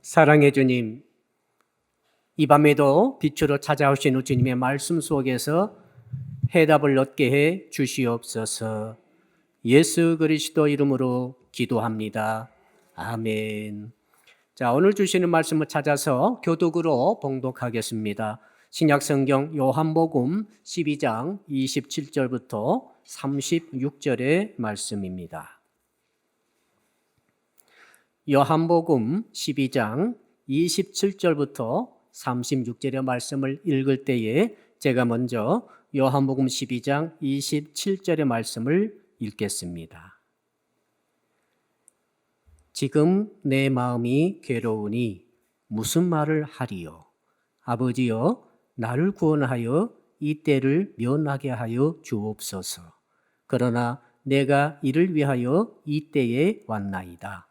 사랑의 주님, 이 밤에도 빛으로 찾아오신 주님의 말씀 속에서 해답을 얻게 해 주시옵소서. 예수 그리스도 이름으로 기도합니다. 아멘. 자, 오늘 주시는 말씀을 찾아서 교독으로 봉독하겠습니다. 신약성경 요한복음 12장 27절부터 36절의 말씀입니다. 요한복음 12장 27절부터 36절의 말씀을 읽을 때에 제가 먼저 요한복음 12장 27절의 말씀을 읽겠습니다. 지금 내 마음이 괴로우니 무슨 말을 하리요? 아버지여, 나를 구원하여 이 때를 면하게 하여 주옵소서. 그러나 내가 이를 위하여 이 때에 왔나이다.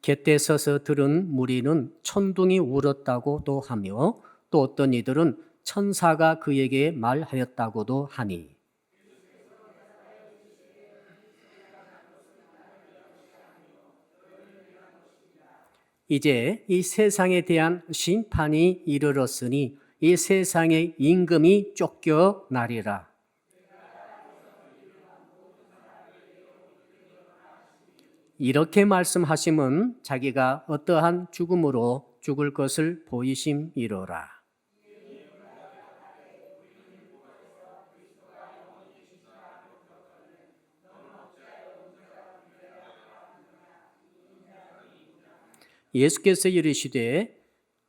곁에 서서 들은 무리는 천둥이 울었다고도 하며 또 어떤 이들은 천사가 그에게 말하였다고도 하니 이제 이 세상에 대한 심판이 이르렀으니 이 세상의 임금이 쫓겨나리라. 이렇게 말씀하심은 자기가 어떠한 죽음으로 죽을 것을 보이심이로라. 예수께서 이르시되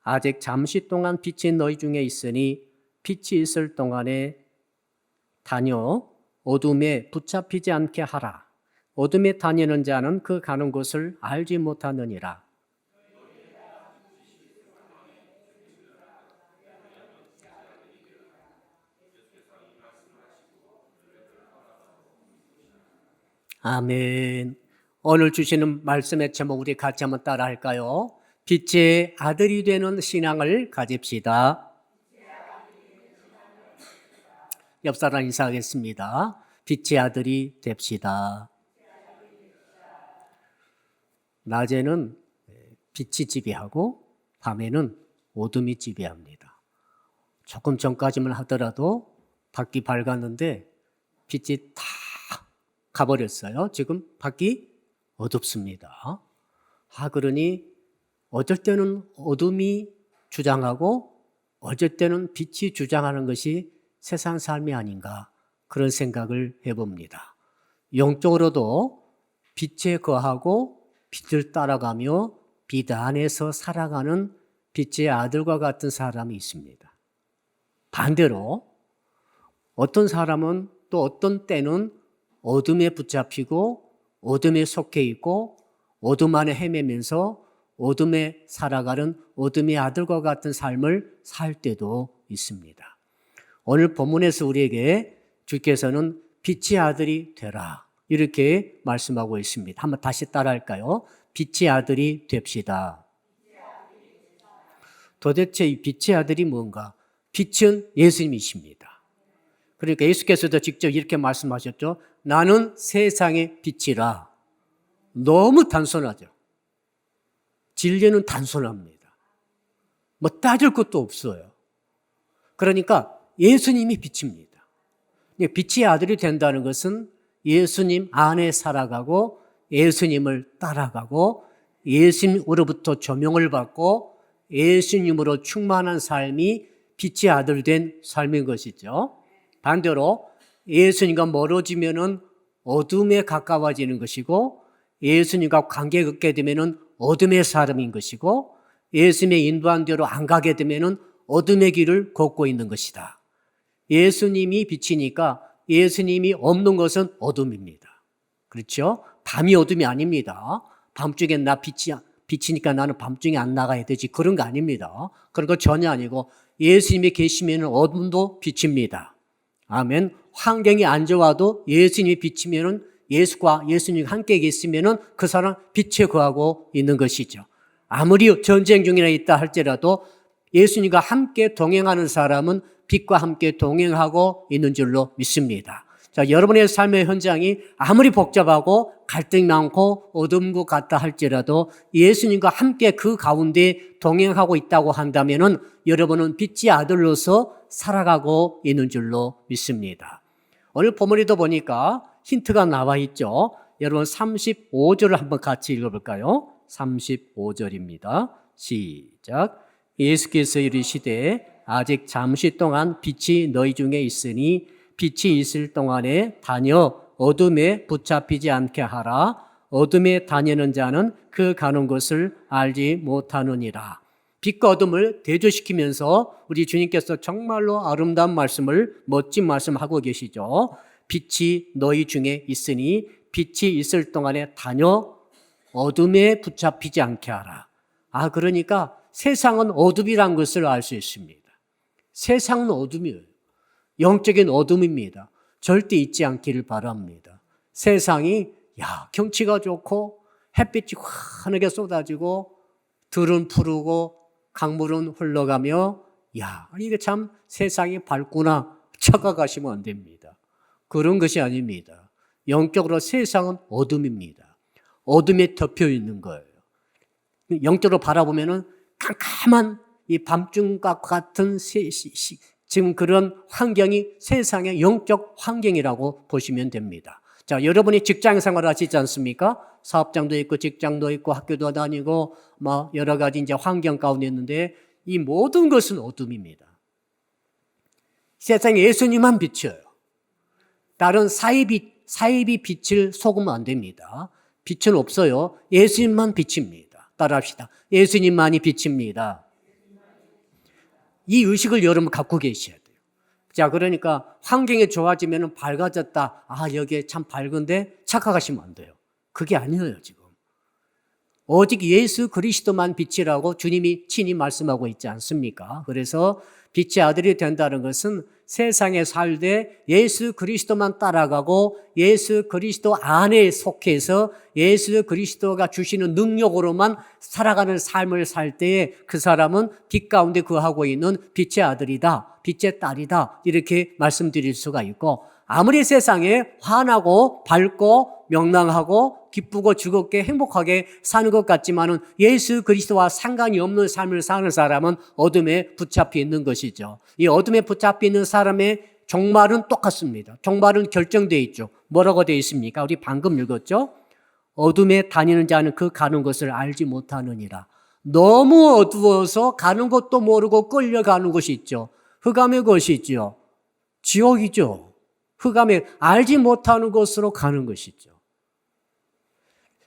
아직 잠시 동안 빛이 너희 중에 있으니 빛이 있을 동안에 다녀 어둠에 붙잡히지 않게 하라. 어둠에 다니는 자는 그 가는 곳을 알지 못하느니라. 아멘. 오늘 주시는 말씀의 제목 우리 같이 한번 따라 할까요? 빛의 아들이 되는 신앙을 가집시다. 옆 사람 인사하겠습니다. 빛의 아들이 됩시다. 낮에는 빛이 지배하고 밤에는 어둠이 지배합니다. 조금 전까지만 하더라도 밖이 밝았는데 빛이 다 가버렸어요. 지금 밖이 어둡습니다. 그러니 어쩔 때는 어둠이 주장하고 어쩔 때는 빛이 주장하는 것이 세상 삶이 아닌가 그런 생각을 해봅니다. 영적으로도 빛에 거하고 빛을 따라가며 빛 안에서 살아가는 빛의 아들과 같은 사람이 있습니다. 반대로 어떤 사람은 또 어떤 때는 어둠에 붙잡히고 어둠에 속해 있고 어둠 안에 헤매면서 어둠에 살아가는 어둠의 아들과 같은 삶을 살 때도 있습니다. 오늘 본문에서 우리에게 주께서는 빛의 아들이 되라 이렇게 말씀하고 있습니다. 한번 다시 따라할까요? 빛의 아들이 됩시다. 도대체 이 빛의 아들이 뭔가? 빛은 예수님이십니다. 그러니까 예수께서도 직접 이렇게 말씀하셨죠. 나는 세상의 빛이라. 너무 단순하죠. 진리는 단순합니다. 뭐 따질 것도 없어요. 그러니까 예수님이 빛입니다. 빛의 아들이 된다는 것은 예수님 안에 살아가고 예수님을 따라가고 예수님으로부터 조명을 받고 예수님으로 충만한 삶이 빛의 아들 된 삶인 것이죠. 반대로 예수님과 멀어지면은 어둠에 가까워지는 것이고 예수님과 관계 갖게 되면은 어둠의 사람인 것이고 예수님의 인도한 대로 안 가게 되면은 어둠의 길을 걷고 있는 것이다. 예수님이 빛이니까 예수님이 없는 것은 어둠입니다. 그렇죠? 밤이 어둠이 아닙니다. 밤중에 나 빛이니까 나는 밤중에 안 나가야 되지 그런 거 아닙니다. 그런 거 전혀 아니고 예수님이 계시면 어둠도 빛입니다. 아멘. 환경이 안 좋아도 예수님이 비치면은 예수과 예수님이 함께 계시면은 그 사람 빛에 거하고 있는 것이죠. 아무리 전쟁 중이나 있다 할지라도 예수님과 함께 동행하는 사람은 빛과 함께 동행하고 있는 줄로 믿습니다. 자, 여러분의 삶의 현장이 아무리 복잡하고 갈등이 많고 어두운 것 같다 할지라도 예수님과 함께 그 가운데 동행하고 있다고 한다면은 여러분은 빛의 아들로서 살아가고 있는 줄로 믿습니다. 오늘 본문에도 보니까 힌트가 나와 있죠. 여러분 35절을 한번 같이 읽어볼까요? 35절입니다. 시작. 예수께서 이르시되 아직 잠시 동안 빛이 너희 중에 있으니 빛이 있을 동안에 다녀 어둠에 붙잡히지 않게 하라. 어둠에 다니는 자는 그 가는 곳을 알지 못하느니라. 빛과 어둠을 대조시키면서 우리 주님께서 정말로 아름다운 말씀을, 멋진 말씀하고 계시죠. 빛이 너희 중에 있으니 빛이 있을 동안에 다녀 어둠에 붙잡히지 않게 하라. 그러니까 세상은 어둠이란 것을 알 수 있습니다. 세상은 어둠이에요. 영적인 어둠입니다. 절대 잊지 않기를 바랍니다. 세상이 경치가 좋고 햇빛이 환하게 쏟아지고 들은 푸르고 강물은 흘러가며 이게 참 세상이 밝구나 착각하시면 안 됩니다. 그런 것이 아닙니다. 영적으로 세상은 어둠입니다. 어둠에 덮여 있는 거예요. 영적으로 바라보면은 깜깜한 이 밤중과 같은 지금 그런 환경이 세상의 영적 환경이라고 보시면 됩니다. 자, 여러분이 직장 생활을 하시지 않습니까? 사업장도 있고 직장도 있고 학교도 다니고 여러 가지 이제 환경 가운데 있는데 이 모든 것은 어둠입니다. 세상에 예수님만 비쳐요. 다른 사이비 빛을 속으면 안 됩니다. 빛은 없어요. 예수님만 빛입니다. 따라합시다. 예수님만이 빛입니다. 이 의식을 여러분 갖고 계셔야 돼요. 자, 그러니까 환경이 좋아지면 밝아졌다. 여기 참 밝은데 착각하시면 안 돼요. 그게 아니에요, 지금. 오직 예수 그리스도만 빛이라고 주님이 친히 말씀하고 있지 않습니까? 그래서 빛의 아들이 된다는 것은 세상에 살되 예수 그리스도만 따라가고 예수 그리스도 안에 속해서 예수 그리스도가 주시는 능력으로만 살아가는 삶을 살 때에 그 사람은 빛 가운데 거하고 있는 빛의 아들이다, 빛의 딸이다 이렇게 말씀드릴 수가 있고, 아무리 세상에 환하고 밝고 명랑하고 기쁘고 즐겁게 행복하게 사는 것 같지만은 예수 그리스도와 상관이 없는 삶을 사는 사람은 어둠에 붙잡혀 있는 것이죠. 이 어둠에 붙잡혀 있는 사람의 종말은 똑같습니다. 종말은 결정되어 있죠. 뭐라고 되어 있습니까? 우리 방금 읽었죠? 어둠에 다니는 자는 그 가는 것을 알지 못하느니라. 너무 어두워서 가는 것도 모르고 끌려가는 것이 있죠. 흑암의 것이 있죠. 지옥이죠. 흑암에 알지 못하는 곳으로 가는 것이죠.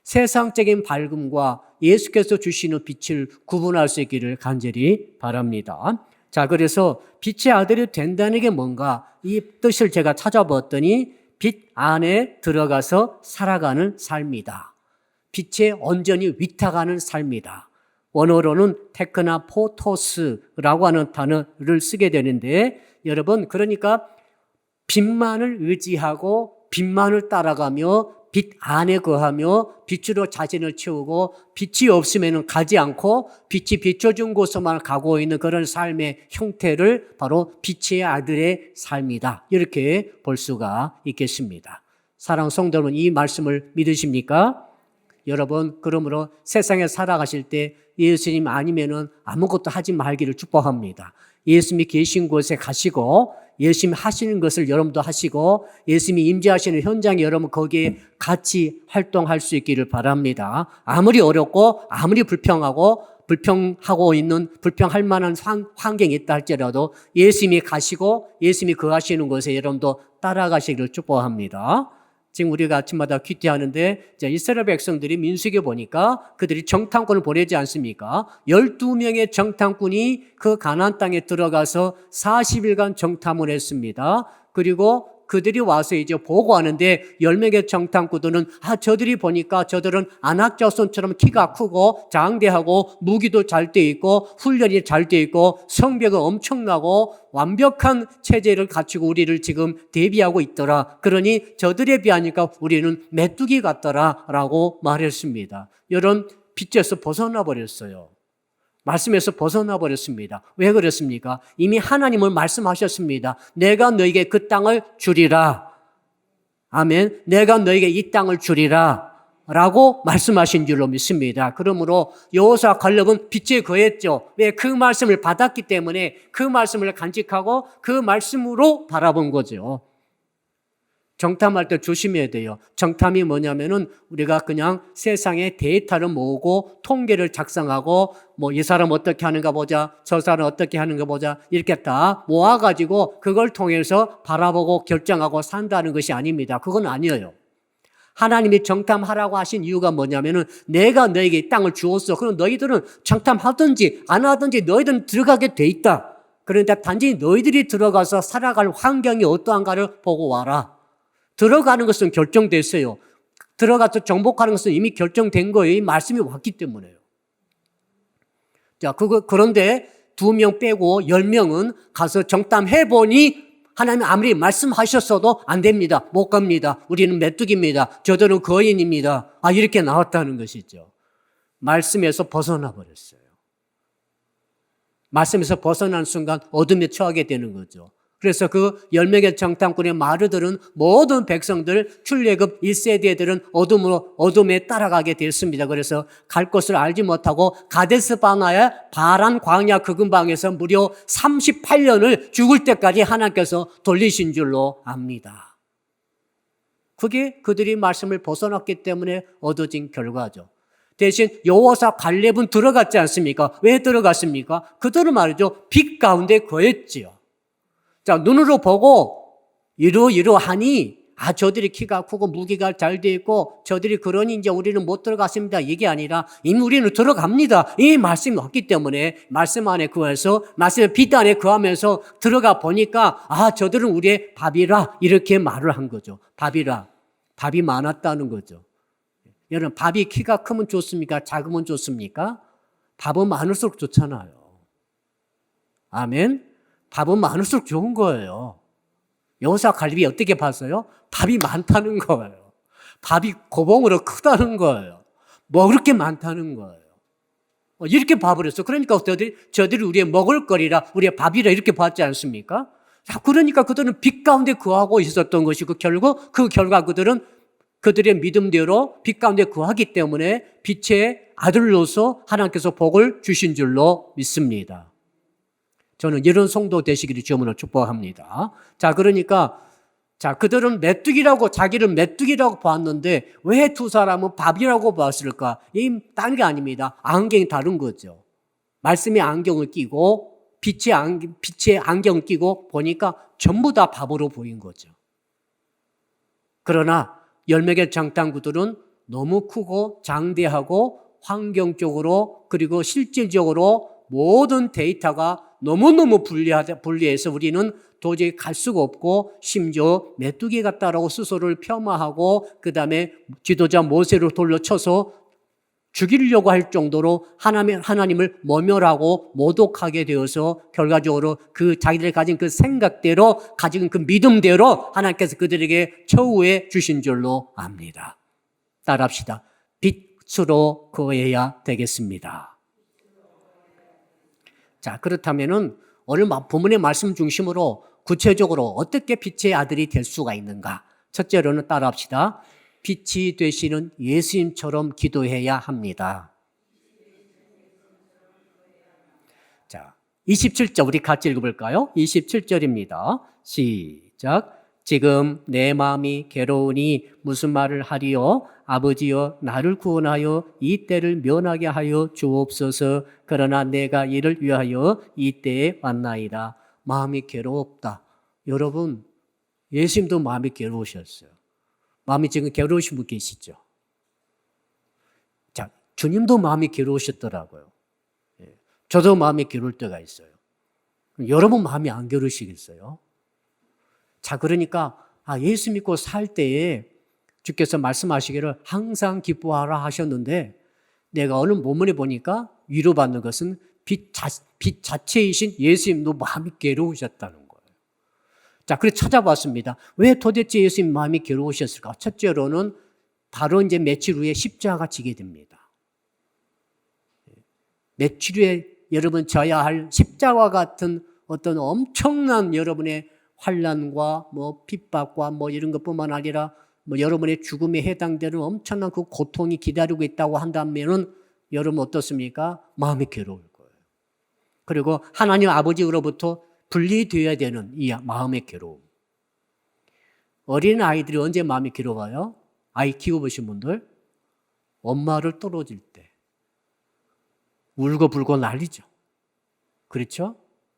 세상적인 밝음과 예수께서 주시는 빛을 구분할 수 있기를 간절히 바랍니다. 자, 그래서 빛의 아들이 된다는 게 뭔가 이 뜻을 제가 찾아봤더니 빛 안에 들어가서 살아가는 삶이다. 빛에 온전히 위탁하는 삶이다. 원어로는 테크나 포토스라고 하는 단어를 쓰게 되는데, 여러분 그러니까 빛만을 의지하고 빛만을 따라가며 빛 안에 거하며 빛으로 자신을 채우고 빛이 없으면 가지 않고 빛이 비춰준 곳에만 가고 있는 그런 삶의 형태를 바로 빛의 아들의 삶이다. 이렇게 볼 수가 있겠습니다. 사랑하는 성도 여러분, 이 말씀을 믿으십니까? 여러분, 그러므로 세상에 살아가실 때 예수님 아니면은 아무것도 하지 말기를 축복합니다. 예수님이 계신 곳에 가시고 예수님이 하시는 것을 여러분도 하시고 예수님이 임재하시는 현장에 여러분 거기에 같이 활동할 수 있기를 바랍니다. 아무리 어렵고 아무리 불평하고 있는 불평할 만한 환경이 있다 할지라도 예수님이 가시고 예수님이 거하시는 곳에 여러분도 따라가시기를 축복합니다. 지금 우리가 아침마다 큐티하는데 이스라엘 백성들이 민수기에 보니까 그들이 정탐꾼을 보내지 않습니까? 12명의 정탐꾼이 그 가나안 땅에 들어가서 40일간 정탐을 했습니다. 그리고 그들이 와서 이제 보고하는데 10명의 정탐꾼들은 저들이 보니까 저들은 아낙 자손처럼 키가 크고 장대하고 무기도 잘 돼 있고 훈련이 잘 돼 있고 성벽이 엄청나고 완벽한 체제를 갖추고 우리를 지금 대비하고 있더라. 그러니 저들에 비하니까 우리는 메뚜기 같더라 라고 말했습니다. 이런 빛에서 벗어나 버렸어요. 말씀에서 벗어나 버렸습니다. 왜 그렇습니까? 이미 하나님은 말씀하셨습니다. 내가 너에게 그 땅을 주리라. 아멘. 내가 너에게 이 땅을 주리라. 라고 말씀하신 줄로 믿습니다. 그러므로 여호수아 갈렙은 빛에 거했죠. 왜? 그 말씀을 받았기 때문에 그 말씀을 간직하고 그 말씀으로 바라본 거죠. 정탐할 때 조심해야 돼요. 정탐이 뭐냐면은 우리가 그냥 세상의 데이터를 모으고 통계를 작성하고 뭐 이 사람 어떻게 하는가 보자, 저 사람 어떻게 하는가 보자 이렇게 다 모아가지고 그걸 통해서 바라보고 결정하고 산다는 것이 아닙니다. 그건 아니에요. 하나님이 정탐하라고 하신 이유가 뭐냐면은 내가 너에게 이 땅을 주었어. 그럼 너희들은 정탐하든지 안 하든지 너희들은 들어가게 돼 있다. 그런데 단지 너희들이 들어가서 살아갈 환경이 어떠한가를 보고 와라. 들어가는 것은 결정됐어요. 들어가서 정복하는 것은 이미 결정된 거예요. 이 말씀이 왔기 때문에요. 자, 그런데 2명 빼고 10명은 가서 정탐해보니 하나님이 아무리 말씀하셨어도 안 됩니다. 못 갑니다. 우리는 메뚜기입니다. 저들은 거인입니다. 이렇게 나왔다는 것이죠. 말씀에서 벗어나 버렸어요. 말씀에서 벗어난 순간 어둠에 처하게 되는 거죠. 그래서 그 10명의 정탐꾼의 마르들은 모든 백성들 출애굽 1세대들은 어둠에 따라가게 됐습니다. 그래서 갈 곳을 알지 못하고 가데스 바나의 바란 광야 그 근방에서 무려 38년을 죽을 때까지 하나님께서 돌리신 줄로 압니다. 그게 그들이 말씀을 벗어났기 때문에 얻어진 결과죠. 대신 여호수아 갈렙은 들어갔지 않습니까? 왜 들어갔습니까? 그들은 말이죠. 빛 가운데 거했지요. 자, 눈으로 보고 이러하니 저들이 키가 크고 무기가 잘 돼 있고 저들이 그러니 이제 우리는 못 들어갔습니다. 이게 아니라 이미 우리는 들어갑니다. 이 말씀이 왔기 때문에 말씀 안에 거해서 말씀의 빛 안에 거하면서 들어가 보니까 저들은 우리의 밥이라 이렇게 말을 한 거죠. 밥이라. 밥이 많았다는 거죠. 여러분 밥이 키가 크면 좋습니까? 작으면 좋습니까? 밥은 많을수록 좋잖아요. 아멘. 밥은 많을수록 좋은 거예요. 여호수아 갈렙이 어떻게 봤어요? 밥이 많다는 거예요. 밥이 고봉으로 크다는 거예요. 먹을 게 많다는 거예요. 이렇게 봐버렸어. 그러니까 저들이 우리의 먹을거리라, 우리의 밥이라 이렇게 봤지 않습니까? 그러니까 그들은 빛 가운데 거하고 있었던 것이고 결국 그 결과 그들의 믿음대로 빛 가운데 거하기 때문에 빛의 아들로서 하나님께서 복을 주신 줄로 믿습니다. 저는 이런 성도 되시기를 주님으로 축복합니다. 그러니까 그들은 메뚜기라고 자기를 메뚜기라고 봤는데 왜 두 사람은 밥이라고 봤을까? 이 다른 게 아닙니다. 안경이 다른 거죠. 말씀의 안경을 끼고 빛의 안경을 끼고 보니까 전부 다 밥으로 보인 거죠. 그러나 10명의 정탐꾼들은 너무 크고 장대하고 환경적으로 그리고 실질적으로 모든 데이터가 너무너무 불리해서 우리는 도저히 갈 수가 없고 심지어 메뚜기 같다라고 스스로를 폄하하고 그 다음에 지도자 모세를 돌려 쳐서 죽이려고 할 정도로 하나님을 모멸하고 모독하게 되어서 결과적으로 그 자기들이 가진 그 생각대로 가진 그 믿음대로 하나님께서 그들에게 처우해 주신 줄로 압니다. 따라합시다. 빛으로 거해야 되겠습니다. 그렇다면은 오늘 본문의 말씀 중심으로 구체적으로 어떻게 빛의 아들이 될 수가 있는가? 첫째로는 따라합시다. 빛이 되시는 예수님처럼 기도해야 합니다. 27절 우리 같이 읽어볼까요? 27절입니다. 시작. 지금 내 마음이 괴로우니 무슨 말을 하리요? 아버지여 나를 구원하여 이 때를 면하게 하여 주옵소서. 그러나 내가 이를 위하여 이 때에 왔나이다. 마음이 괴롭다. 여러분 예수님도 마음이 괴로우셨어요. 마음이 지금 괴로우신 분 계시죠? 주님도 마음이 괴로우셨더라고요. 저도 마음이 괴로울 때가 있어요. 여러분 마음이 안 괴로우시겠어요? 그러니까 예수 믿고 살 때에 주께서 말씀하시기를 항상 기뻐하라 하셨는데 내가 어느 본문에 보니까 위로받는 것은 빛 자체이신 예수님도 마음이 괴로우셨다는 거예요. 그래서 찾아봤습니다. 왜 도대체 예수님 마음이 괴로우셨을까? 첫째로는 바로 이제 며칠 후에 십자가 지게 됩니다. 며칠 후에 여러분 져야 할 십자가와 같은 어떤 엄청난 여러분의 환난과 뭐 핍박과 뭐 이런 것뿐만 아니라 뭐 여러분의 죽음에 해당되는 엄청난 그 고통이 기다리고 있다고 한다면은 여러분 어떻습니까? 마음이 괴로울 거예요. 그리고 하나님 아버지로부터 분리되어야 되는 이 마음의 괴로움. 어린 아이들이 언제 마음이 괴로워요? 아이 키워보신 분들? 엄마를 떨어질 때 울고불고 난리죠. 그렇죠?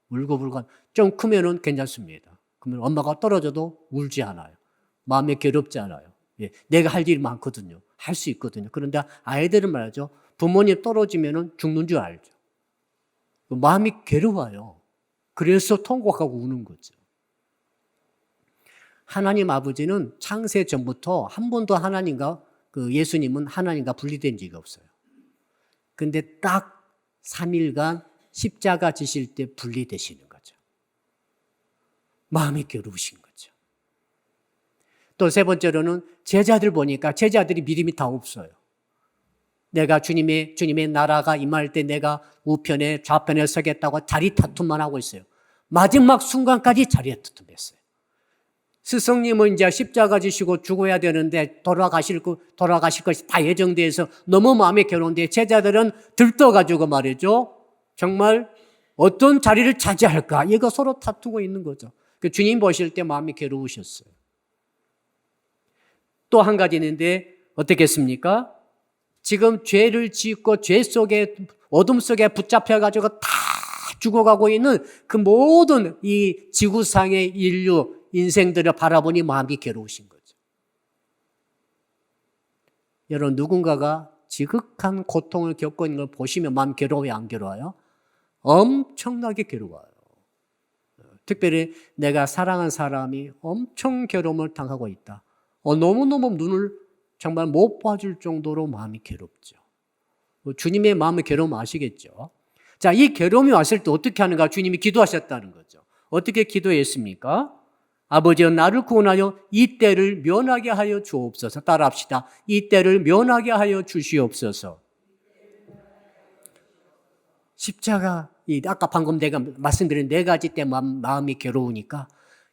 울고불고 좀 크면은 괜찮습니다. 그러면 엄마가 떨어져도 울지 않아요. 마음에 괴롭지 않아요. 예, 내가 할 일이 많거든요. 할 수 있거든요. 그런데 아이들은 말이죠. 부모님 떨어지면은 죽는 줄 알죠. 마음이 괴로워요. 그래서 통곡하고 우는 거죠. 하나님 아버지는 창세 전부터 한 번도 하나님과 예수님은 하나님과 분리된 적이 없어요. 근데 딱 3일간 십자가 지실 때 분리되시는 거죠. 마음이 괴로우신 거죠. 또 세 번째로는 제자들 보니까 제자들이 믿음이 다 없어요. 내가 주님의 나라가 임할 때 내가 우편에 좌편에 서겠다고 자리 다툼만 하고 있어요. 마지막 순간까지 자리에 다툼했어요. 스승님은 이제 십자가 지시고 죽어야 되는데 돌아가실 것이 다 예정돼서 너무 마음이 괴로운데 제자들은 들떠가지고 말이죠. 정말 어떤 자리를 차지할까? 이거 서로 다투고 있는 거죠. 주님 보실 때 마음이 괴로우셨어요. 또 한 가지 있는데 어떻게 했습니까? 지금 죄를 짓고 죄 속에 어둠 속에 붙잡혀가지고 다 죽어가고 있는 그 모든 이 지구상의 인류 인생들을 바라보니 마음이 괴로우신 거죠. 여러분 누군가가 지극한 고통을 겪고 있는 걸 보시면 마음 괴로워요, 안 괴로워요? 엄청나게 괴로워요. 특별히 내가 사랑한 사람이 엄청 괴로움을 당하고 있다. 너무너무 눈을 정말 못 봐줄 정도로 마음이 괴롭죠. 주님의 마음의 괴로움 아시겠죠? 자, 이 괴로움이 왔을 때 어떻게 하는가? 주님이 기도하셨다는 거죠. 어떻게 기도했습니까? 아버지여 나를 구원하여 이 때를 면하게 하여 주옵소서. 따라합시다. 이 때를 면하게 하여 주시옵소서. 십자가, 아까 방금 내가 말씀드린 네 가지 때 마음이 괴로우니까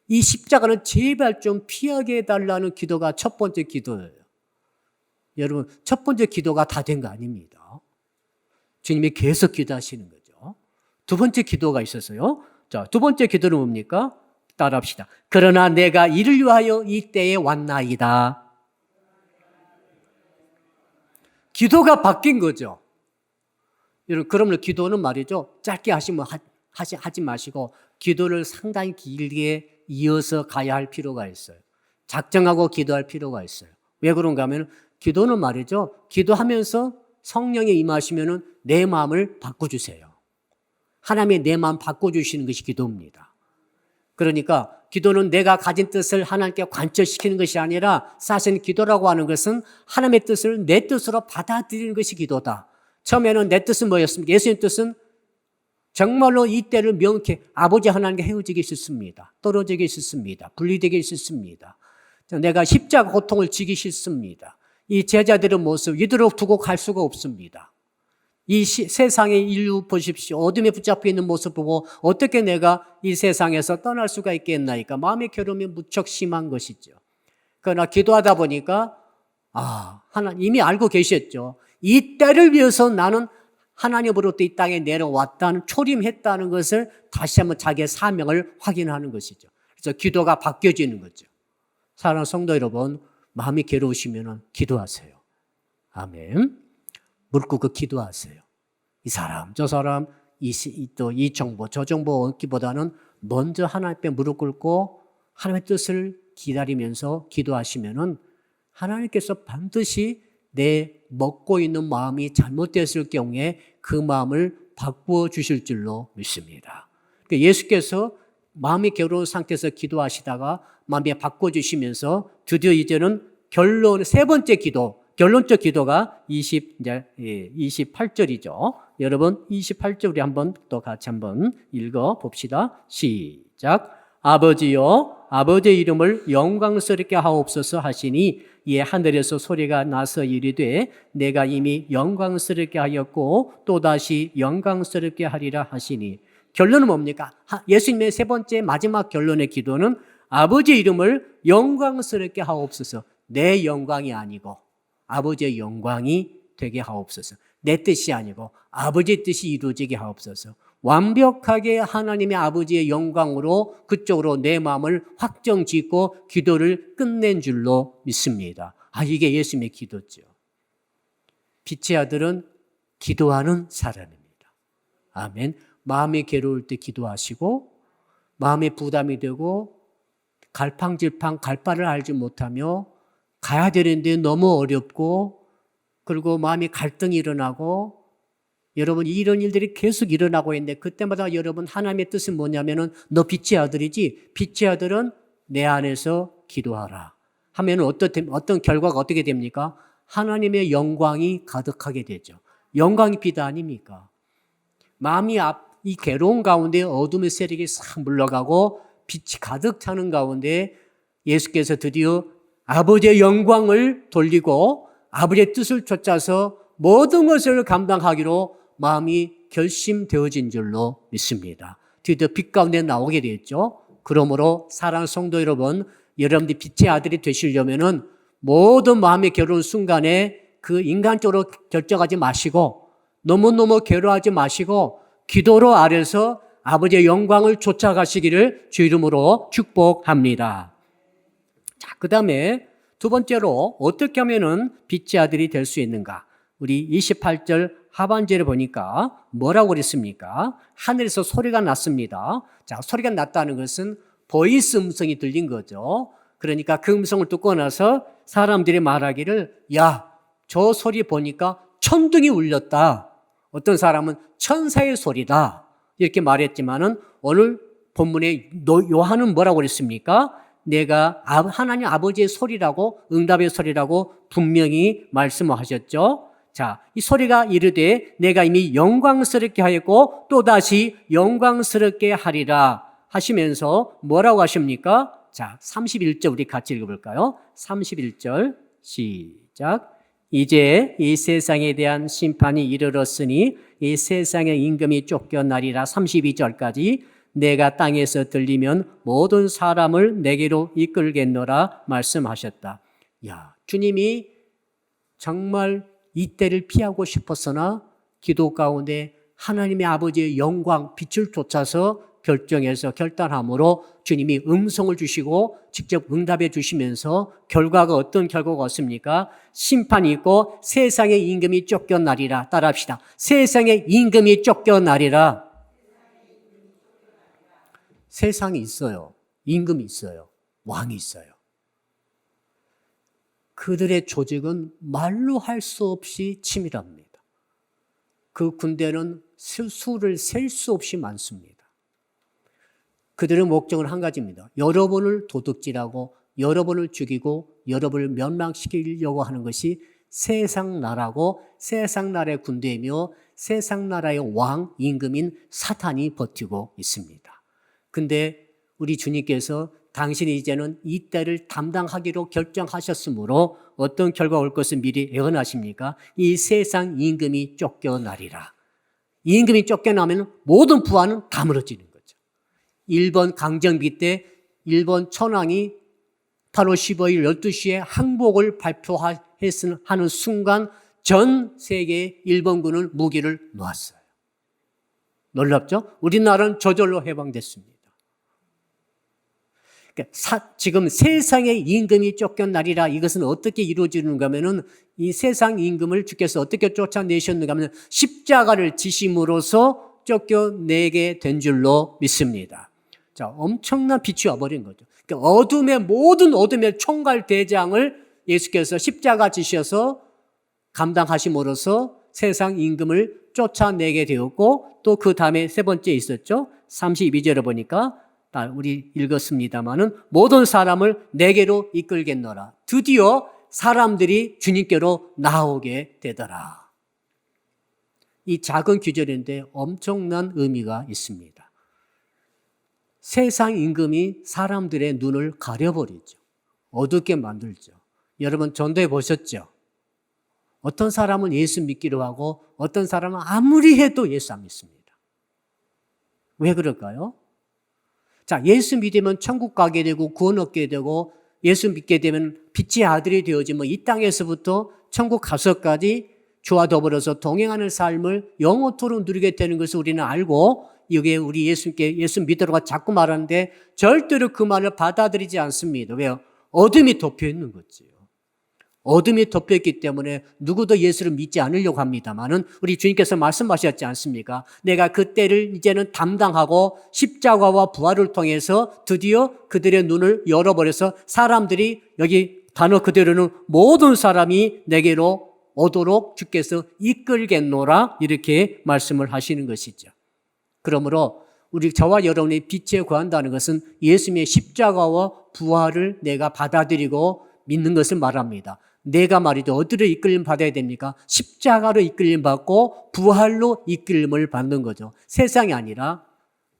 이 십자가는 제발 좀 피하게 해달라는 기도가 첫 번째 기도예요. 여러분, 첫 번째 기도가 다 된 거 아닙니다. 주님이 계속 기도하시는 거죠. 두 번째 기도가 있었어요. 자, 두 번째 기도는 뭡니까? 따라합시다. 그러나 내가 이를 위하여 이 때에 왔나이다. 기도가 바뀐 거죠. 여러분, 그러면 기도는 말이죠. 짧게 하지 마시고 기도를 상당히 길게 이어서 가야 할 필요가 있어요. 작정하고 기도할 필요가 있어요. 왜 그런가 하면 기도는 말이죠. 기도하면서 성령이 임하시면은 내 마음을 바꿔주세요. 하나님의 내 마음 바꿔주시는 것이 기도입니다. 그러니까 기도는 내가 가진 뜻을 하나님께 관철시키는 것이 아니라 사실 기도라고 하는 것은 하나님의 뜻을 내 뜻으로 받아들이는 것이 기도다. 처음에는 내 뜻은 뭐였습니까? 예수님 뜻은 정말로 이 때를 명확히 아버지 하나님과 헤어지기 싫습니다. 떨어지기 싫습니다. 분리되기 싫습니다. 내가 십자가 고통을 지기 싫습니다. 이 제자들의 모습 이대로 두고 갈 수가 없습니다. 이 세상의 인류 보십시오. 어둠에 붙잡혀 있는 모습 보고 어떻게 내가 이 세상에서 떠날 수가 있겠나이까. 마음의 괴로움이 무척 심한 것이죠. 그러나 기도하다 보니까 하나님 이미 알고 계셨죠. 이 때를 위해서 나는 하나님으로부터 이 땅에 내려왔다는 초림했다는 것을 다시 한번 자기의 사명을 확인하는 것이죠. 그래서 기도가 바뀌어지는 거죠. 사랑하는 성도 여러분, 마음이 괴로우시면 기도하세요. 아멘. 무릎 꿇고 기도하세요. 이 사람, 저 사람, 이 정보, 저 정보 얻기보다는 먼저 하나님 앞에 무릎 꿇고 하나님의 뜻을 기다리면서 기도하시면은 하나님께서 반드시 내 먹고 있는 마음이 잘못됐을 경우에 그 마음을 바꾸어 주실 줄로 믿습니다. 그러니까 예수께서 마음이 괴로운 상태에서 기도하시다가 마음이 바꿔주시면서 드디어 이제는 세 번째 기도, 결론적 기도가 28절이죠. 여러분 28절 우리 한번 또 같이 한번 읽어 봅시다. 시작. 아버지여 아버지의 이름을 영광스럽게 하옵소서 하시니 이에 하늘에서 소리가 나서 이르되 내가 이미 영광스럽게 하였고 또다시 영광스럽게 하리라 하시니 결론은 뭡니까? 예수님의 세 번째 마지막 결론의 기도는 아버지의 이름을 영광스럽게 하옵소서. 내 영광이 아니고 아버지의 영광이 되게 하옵소서. 내 뜻이 아니고 아버지의 뜻이 이루어지게 하옵소서. 완벽하게 하나님의 아버지의 영광으로 그쪽으로 내 마음을 확정짓고 기도를 끝낸 줄로 믿습니다. 이게 예수님의 기도죠. 빛의 아들은 기도하는 사람입니다. 아멘. 마음이 괴로울 때 기도하시고 마음에 부담이 되고 갈팡질팡 갈 바를 알지 못하며 가야 되는데 너무 어렵고 그리고 마음이 갈등이 일어나고 여러분 이런 일들이 계속 일어나고 있는데 그때마다 여러분 하나님의 뜻은 뭐냐면은 너 빛의 아들이지 빛의 아들은 내 안에서 기도하라 하면 어떤 결과가 어떻게 됩니까? 하나님의 영광이 가득하게 되죠. 영광이 빛 아닙니까? 마음이 이 괴로운 가운데 어둠의 세력이 싹 물러가고 빛이 가득 차는 가운데 예수께서 드디어 아버지의 영광을 돌리고 아버지의 뜻을 쫓아서 모든 것을 감당하기로 마음이 결심되어진 줄로 믿습니다. 드디어 빛 가운데 나오게 되었죠. 그러므로 사랑하는 성도 여러분, 여러분들이 빛의 아들이 되시려면은 모든 마음의 괴로운 순간에 그 인간적으로 결정하지 마시고 너무너무 괴로워하지 마시고 기도로 아래서 아버지의 영광을 쫓아가시기를 주 이름으로 축복합니다. 자, 그 다음에 두 번째로 어떻게 하면은 빛의 아들이 될 수 있는가? 우리 28절 하반절에 보니까 뭐라고 그랬습니까? 하늘에서 소리가 났습니다. 자, 소리가 났다는 것은 보이스 음성이 들린 거죠. 그러니까 그 음성을 듣고 나서 사람들이 말하기를 야, 저 소리 보니까 천둥이 울렸다. 어떤 사람은 천사의 소리다. 이렇게 말했지만은 오늘 본문에 요한은 뭐라고 그랬습니까? 내가 하나님 아버지의 소리라고 응답의 소리라고 분명히 말씀하셨죠. 자, 이 소리가 이르되 내가 이미 영광스럽게 하였고 또다시 영광스럽게 하리라 하시면서 뭐라고 하십니까? 자, 31절 우리 같이 읽어볼까요? 31절 시작. 이제 이 세상에 대한 심판이 이르렀으니 이 세상의 임금이 쫓겨나리라. 32절까지 내가 땅에서 들리면 모든 사람을 내게로 이끌겠노라 말씀하셨다. 야, 주님이 정말 이 때를 피하고 싶었으나 기도 가운데 하나님의 아버지의 영광, 빛을 쫓아서 결정해서 결단함으로 주님이 음성을 주시고 직접 응답해 주시면서 결과가 어떤 결과가 왔습니까? 심판이 있고 세상의 임금이 쫓겨나리라. 따라합시다. 세상의 임금이 쫓겨나리라. 세상이 있어요. 임금이 있어요. 왕이 있어요. 그들의 조직은 말로 할 수 없이 치밀합니다. 그 군대는 수를 셀 수 없이 많습니다. 그들의 목적은 한 가지입니다. 여러분을 도둑질하고 여러분을 죽이고 여러분을 멸망시키려고 하는 것이 세상 나라고 세상 나라의 군대이며 세상 나라의 왕, 임금인 사탄이 버티고 있습니다. 근데 우리 주님께서 당신이 이제는 이 때를 담당하기로 결정하셨으므로 어떤 결과가 올 것을 미리 예언하십니까? 이 세상 임금이 쫓겨나리라. 이 임금이 쫓겨나면 모든 부하는 다 무너지는 거죠. 일본 강점기 때 일본 천황이 8월 15일 12시에 항복을 발표하는 순간 전 세계의 일본군은 무기를 놓았어요. 놀랍죠? 우리나라는 저절로 해방됐습니다. 지금 세상의 임금이 쫓겨나리라. 이것은 어떻게 이루어지는가 하면은 이 세상 임금을 주께서 어떻게 쫓아내셨는가 하면 십자가를 지심으로써 쫓겨내게 된 줄로 믿습니다. 자, 엄청난 빛이 와버린 거죠. 그러니까 어둠의 모든 어둠의 총괄 대장을 예수께서 십자가 지셔서 감당하심으로써 세상 임금을 쫓아내게 되었고 또 그 다음에 세 번째 있었죠. 32절에 보니까 우리 읽었습니다마는 모든 사람을 내게로 이끌겠노라. 드디어 사람들이 주님께로 나오게 되더라. 이 작은 규절인데 엄청난 의미가 있습니다. 세상 임금이 사람들의 눈을 가려버리죠. 어둡게 만들죠. 여러분 전도해 보셨죠? 어떤 사람은 예수 믿기로 하고 어떤 사람은 아무리 해도 예수 안 믿습니다. 왜 그럴까요? 자, 예수 믿으면 천국 가게 되고 구원 얻게 되고 예수 믿게 되면 빛의 아들이 되어지면 이 땅에서부터 천국 가서까지 주와 더불어서 동행하는 삶을 영원토록 누리게 되는 것을 우리는 알고 여기에 우리 예수 믿으라고 자꾸 말하는데 절대로 그 말을 받아들이지 않습니다. 왜요? 어둠이 덮여 있는 거지요. 어둠이 덮여있기 때문에 누구도 예수를 믿지 않으려고 합니다만은 우리 주님께서 말씀하셨지 않습니까? 내가 그 때를 이제는 담당하고 십자가와 부활을 통해서 드디어 그들의 눈을 열어버려서 사람들이 여기 단어 그대로는 모든 사람이 내게로 오도록 주께서 이끌겠노라 이렇게 말씀을 하시는 것이죠. 그러므로 우리 저와 여러분이 빛에 거한다는 것은 예수님의 십자가와 부활을 내가 받아들이고 믿는 것을 말합니다. 내가 말이죠. 어디로 이끌림 받아야 됩니까? 십자가로 이끌림 받고 부활로 이끌림을 받는 거죠. 세상이 아니라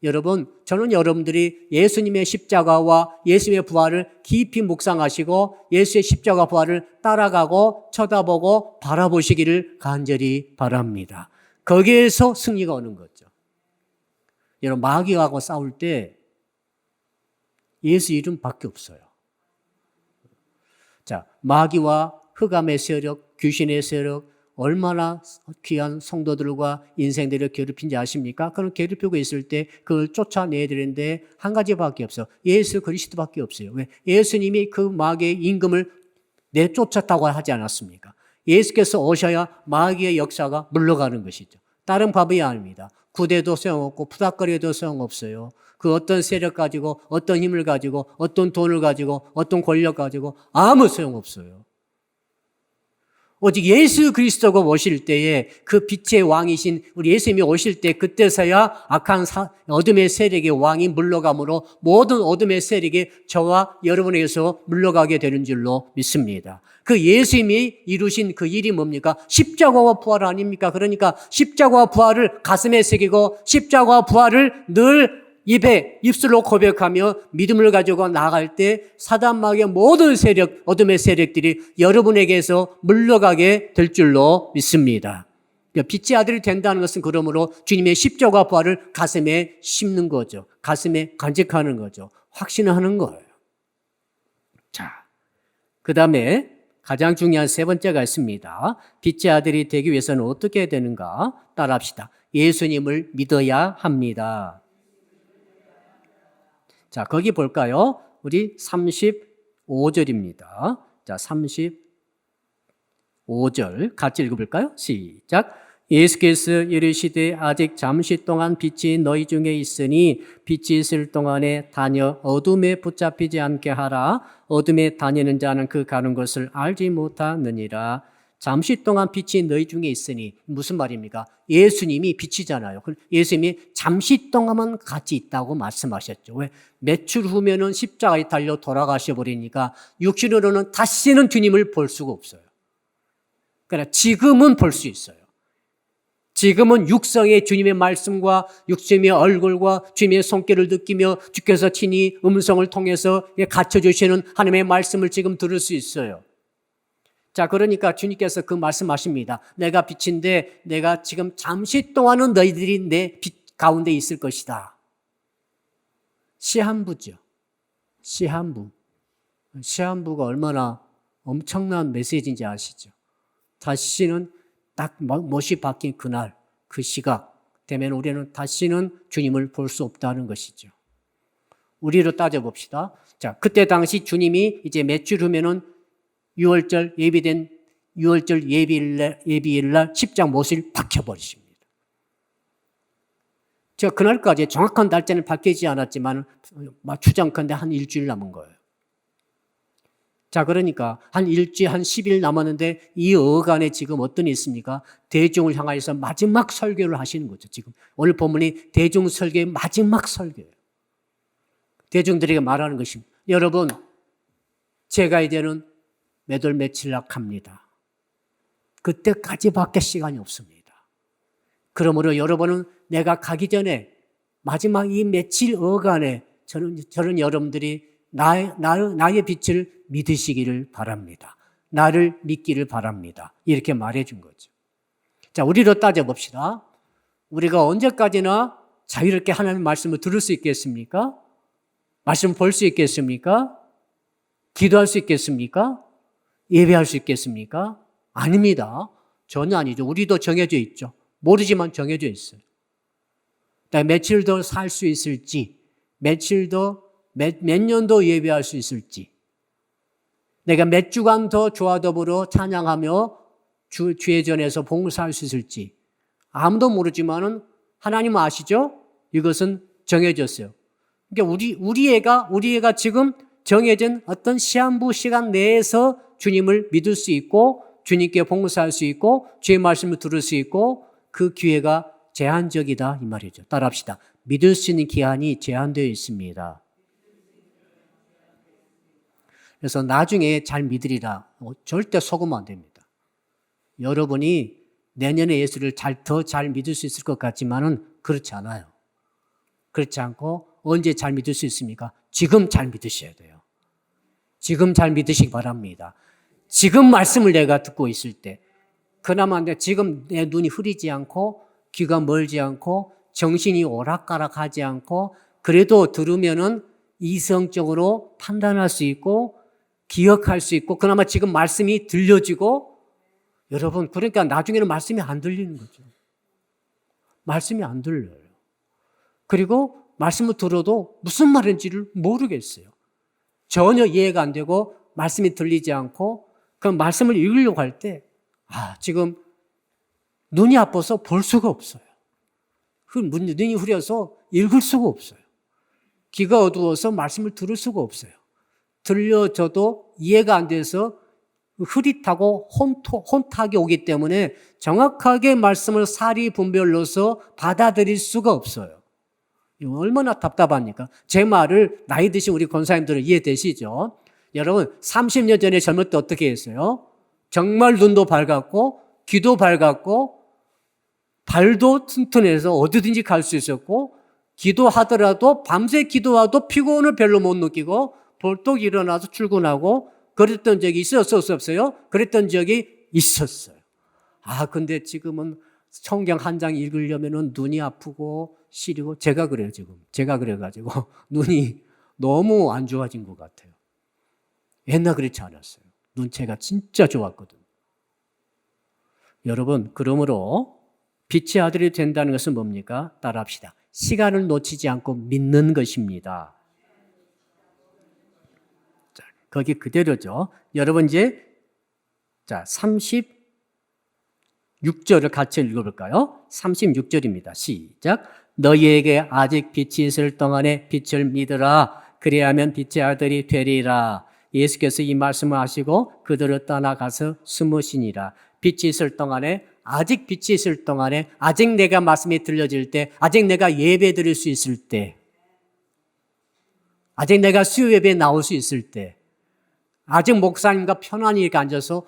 여러분, 저는 여러분들이 예수님의 십자가와 예수님의 부활을 깊이 묵상하시고 예수의 십자가 부활을 따라가고 쳐다보고 바라보시기를 간절히 바랍니다. 거기에서 승리가 오는 거죠. 여러분, 마귀하고 싸울 때 예수 이름밖에 없어요. 자, 마귀와 흑암의 세력, 귀신의 세력, 얼마나 귀한 성도들과 인생들을 괴롭힌지 아십니까? 그럼 괴롭히고 있을 때 그걸 쫓아내야 되는데 한 가지밖에 없어. 예수 그리스도밖에 없어요. 왜? 예수님이 그 마귀의 임금을 내쫓았다고 하지 않았습니까? 예수께서 오셔야 마귀의 역사가 물러가는 것이죠. 다른 방법이 아닙니다. 구대도 소용없고 푸닥거려도 소용없어요. 그 어떤 세력 가지고 어떤 힘을 가지고 어떤 돈을 가지고 어떤 권력 가지고 아무 소용없어요. 오직 예수 그리스도가 오실 때에 그 빛의 왕이신 우리 예수님이 오실 때 그때서야 악한 어둠의 세력의 왕이 물러가므로 모든 어둠의 세력이 저와 여러분에게서 물러가게 되는 줄로 믿습니다. 그 예수님이 이루신 그 일이 뭡니까? 십자가와 부활 아닙니까? 그러니까 십자가와 부활을 가슴에 새기고 십자가와 부활을 늘 입술로 고백하며 믿음을 가지고 나아갈 때 사단 마귀의 모든 세력, 어둠의 세력들이 여러분에게서 물러가게 될 줄로 믿습니다. 빛의 아들이 된다는 것은 그러므로 주님의 십자가 부활을 가슴에 심는 거죠. 가슴에 간직하는 거죠. 확신하는 거예요. 자, 그 다음에 가장 중요한 세 번째가 있습니다. 빛의 아들이 되기 위해서는 어떻게 해야 되는가? 따라합시다. 예수님을 믿어야 합니다. 자, 거기 볼까요? 우리 35절입니다. 자, 35절 같이 읽어볼까요? 시작. 예수께서 이르시되 아직 잠시 동안 빛이 너희 중에 있으니 빛이 있을 동안에 다녀 어둠에 붙잡히지 않게 하라. 어둠에 다니는 자는 그 가는 것을 알지 못하느니라. 잠시 동안 빛이 너희 중에 있으니 무슨 말입니까? 예수님이 빛이잖아요. 예수님이 잠시 동안만 같이 있다고 말씀하셨죠. 왜? 며칠 후면은 십자가에 달려 돌아가셔 버리니까 육신으로는 다시는 주님을 볼 수가 없어요. 그러나 지금은 볼 수 있어요. 지금은 육성의 주님의 말씀과 주님의 얼굴과 주님의 손길을 느끼며 주께서 친히 음성을 통해서 갇혀주시는 하나님의 말씀을 지금 들을 수 있어요. 자, 그러니까 주님께서 그 말씀하십니다. 내가 빛인데 내가 지금 잠시 동안은 너희들이 내 빛 가운데 있을 것이다. 시한부죠. 시한부. 시한부가 얼마나 엄청난 메시지인지 아시죠? 다시는 딱 못이 바뀐 그날, 그 시각 되면 우리는 다시는 주님을 볼 수 없다는 것이죠. 우리로 따져봅시다. 자, 그때 당시 주님이 이제 몇 주 후면은 6월절 예비된 6월절 예비일날 십장 못을 박혀버리십니다. 제가 그날까지 정확한 날짜는 밝히지 않았지만 추정컨대 한 일주일 남은 거예요. 자, 그러니까 한 일주일, 한 10일 남았는데 이 어간에 지금 어떤 일이 있습니까? 대중을 향하여서 마지막 설교를 하시는 거죠. 지금 오늘 본문이 대중 설교의 마지막 설교예요. 대중들에게 말하는 것입니다. 여러분, 제가 이제는 몇 월 며칠 낙합니다. 그때까지밖에 시간이 없습니다. 그러므로 여러분은 내가 가기 전에 마지막 이 며칠 어간에 저는 여러분들이 나의 빛을 믿으시기를 바랍니다. 나를 믿기를 바랍니다. 이렇게 말해준 거죠. 자, 우리로 따져봅시다. 우리가 언제까지나 자유롭게 하나님의 말씀을 들을 수 있겠습니까? 말씀 볼 수 있겠습니까? 기도할 수 있겠습니까? 예배할 수 있겠습니까? 아닙니다. 전혀 아니죠. 우리도 정해져 있죠. 모르지만 정해져 있어요. 며칠 더 살 수 있을지, 며칠 더, 몇 년 더 예배할 수 있을지, 내가 몇 주간 더 주와 더불어 찬양하며 주의 전에서 봉사할 수 있을지 아무도 모르지만은 하나님은 아시죠? 이것은 정해졌어요. 그러니까 우리 애가 지금 정해진 어떤 시한부 시간 내에서 주님을 믿을 수 있고 주님께 봉사할 수 있고 주의 말씀을 들을 수 있고 그 기회가 제한적이다 이 말이죠. 따라합시다. 믿을 수 있는 기한이 제한되어 있습니다. 그래서 나중에 잘 믿으리라. 절대 속으면 안 됩니다. 여러분이 내년에 예수를 더 잘 믿을 수 있을 것 같지만은 그렇지 않아요. 그렇지 않고 언제 잘 믿을 수 있습니까? 지금 잘 믿으셔야 돼요. 지금 잘 믿으시기 바랍니다. 지금 말씀을 내가 듣고 있을 때, 그나마 지금 내 눈이 흐리지 않고 귀가 멀지 않고 정신이 오락가락하지 않고 그래도 들으면은 이성적으로 판단할 수 있고 기억할 수 있고 그나마 지금 말씀이 들려지고 여러분 그러니까 나중에는 말씀이 안 들리는 거죠. 말씀이 안 들려요. 그리고 말씀을 들어도 무슨 말인지를 모르겠어요. 전혀 이해가 안 되고 말씀이 들리지 않고 그 말씀을 읽으려고 할 때 지금 눈이 아파서 볼 수가 없어요. 눈이 흐려서 읽을 수가 없어요. 귀가 어두워서 말씀을 들을 수가 없어요. 들려져도 이해가 안 돼서 흐릿하고 혼탁이 오기 때문에 정확하게 말씀을 사리 분별로서 받아들일 수가 없어요. 이거 얼마나 답답합니까? 제 말을 나이 드신 우리 권사님들은 이해되시죠? 여러분 30년 전에 젊을 때 어떻게 했어요? 정말 눈도 밝았고 귀도 밝았고 발도 튼튼해서 어디든지 갈 수 있었고 기도하더라도 밤새 기도하도 피곤을 별로 못 느끼고 벌떡 일어나서 출근하고 그랬던 적이 없어요? 그랬던 적이 있었어요. 근데 지금은 성경 한 장 읽으려면 눈이 아프고 시리고 제가 그래요 지금. 제가 그래가지고 눈이 너무 안 좋아진 것 같아요. 옛날 그렇지 않았어요. 눈체가 진짜 좋았거든요. 여러분 그러므로 빛의 아들이 된다는 것은 뭡니까? 따라합시다. 시간을 놓치지 않고 믿는 것입니다. 자, 거기 그대로죠. 여러분 이제 36절을 같이 읽어볼까요? 36절입니다. 시작. 너희에게 아직 빛이 있을 동안에 빛을 믿으라. 그리하면 빛의 아들이 되리라. 예수께서 이 말씀을 하시고 그들을 떠나가서 숨으시니라. 빛이 있을 동안에 아직 빛이 있을 동안에 아직 내가 말씀이 들려질 때 아직 내가 예배 드릴 수 있을 때 아직 내가 수요 예배에 나올 수 있을 때 아직 목사님과 편안히 이렇게 앉아서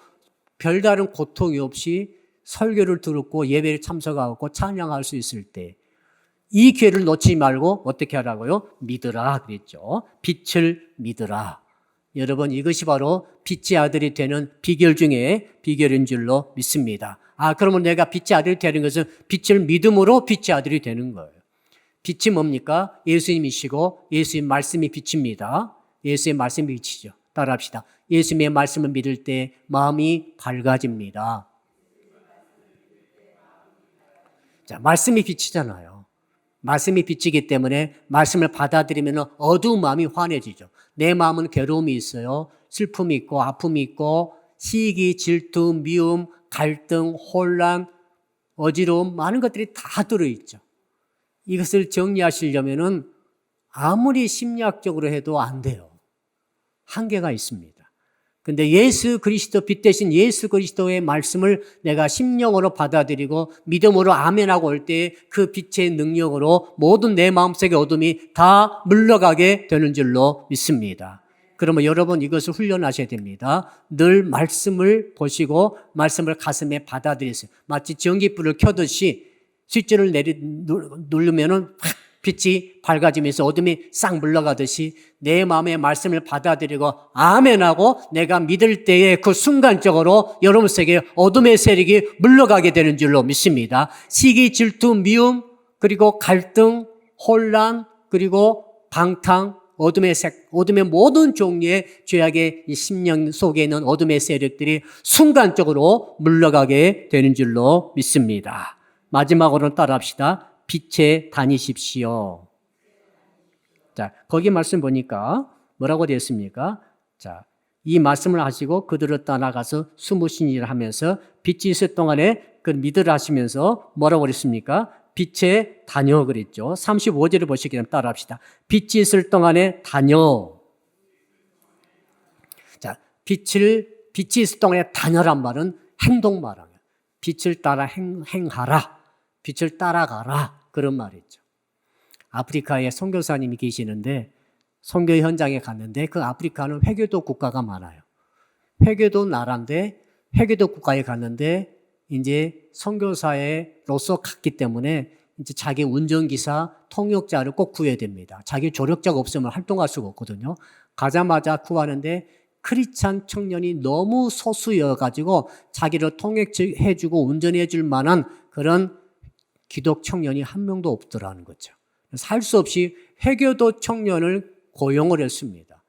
별다른 고통이 없이 설교를 들었고 예배를 참석하고 찬양할 수 있을 때 이 기회를 놓치지 말고 어떻게 하라고요? 믿으라 그랬죠. 빛을 믿으라. 여러분 이것이 바로 빛의 아들이 되는 비결 중에 비결인 줄로 믿습니다. 그러면 내가 빛의 아들이 되는 것은 빛을 믿음으로 빛의 아들이 되는 거예요. 빛이 뭡니까? 예수님이시고 예수님 말씀이 빛입니다. 예수의 말씀이 빛이죠. 따라합시다. 예수님의 말씀을 믿을 때 마음이 밝아집니다. 자, 말씀이 빛이잖아요. 말씀이 빛이기 때문에 말씀을 받아들이면 어두운 마음이 환해지죠. 내 마음은 괴로움이 있어요. 슬픔이 있고 아픔이 있고 시기, 질투, 미움, 갈등, 혼란, 어지러움 많은 것들이 다 들어있죠. 이것을 정리하시려면은 아무리 심리학적으로 해도 안 돼요. 한계가 있습니다. 근데 예수 그리스도 빛 대신 예수 그리스도의 말씀을 내가 심령으로 받아들이고 믿음으로 아멘하고 올 때 그 빛의 능력으로 모든 내 마음속의 어둠이 다 물러가게 되는 줄로 믿습니다. 그러면 여러분 이것을 훈련하셔야 됩니다. 늘 말씀을 보시고 말씀을 가슴에 받아들이세요. 마치 전기불을 켜듯이 스위치를 누르면은 확 빛이 밝아지면서 어둠이 싹 물러가듯이 내 마음의 말씀을 받아들이고 아멘하고 내가 믿을 때에 그 순간적으로 여러분 속에 어둠의 세력이 물러가게 되는 줄로 믿습니다. 시기, 질투, 미움, 그리고 갈등, 혼란, 그리고 방탕, 어둠의 모든 종류의 죄악의 이 심령 속에 있는 어둠의 세력들이 순간적으로 물러가게 되는 줄로 믿습니다. 마지막으로 따라합시다. 빛에 다니십시오. 자, 거기 말씀 보니까 뭐라고 되어 있습니까? 자, 이 말씀을 하시고 그들을 떠나가서 숨으신 일을 하면서 빛이 있을 동안에 그 믿으라 하시면서 뭐라고 그랬습니까? 빛에 다녀 그랬죠. 35절을 보시기 전에 따라합시다. 빛이 있을 동안에 다녀. 자, 빛이 있을 동안에 다녀란 말은 행동 말이에요. 빛을 따라 행하라. 빛을 따라가라. 그런 말이죠. 아프리카에 선교사님이 계시는데 선교 현장에 갔는데 그 아프리카는 회교도 국가가 많아요. 회교도 나라인데 회교도 국가에 갔는데 이제 선교사로서 갔기 때문에 이제 자기 운전기사, 통역자를 꼭 구해야 됩니다. 자기 조력자가 없으면 활동할 수가 없거든요. 가자마자 구하는데 크리스찬 청년이 너무 소수여가지고 자기를 통역해주고 운전해줄 만한 그런 기독 청년이 한 명도 없더라는 거죠. 할 수 없이 회교도 청년을 고용을 했습니다.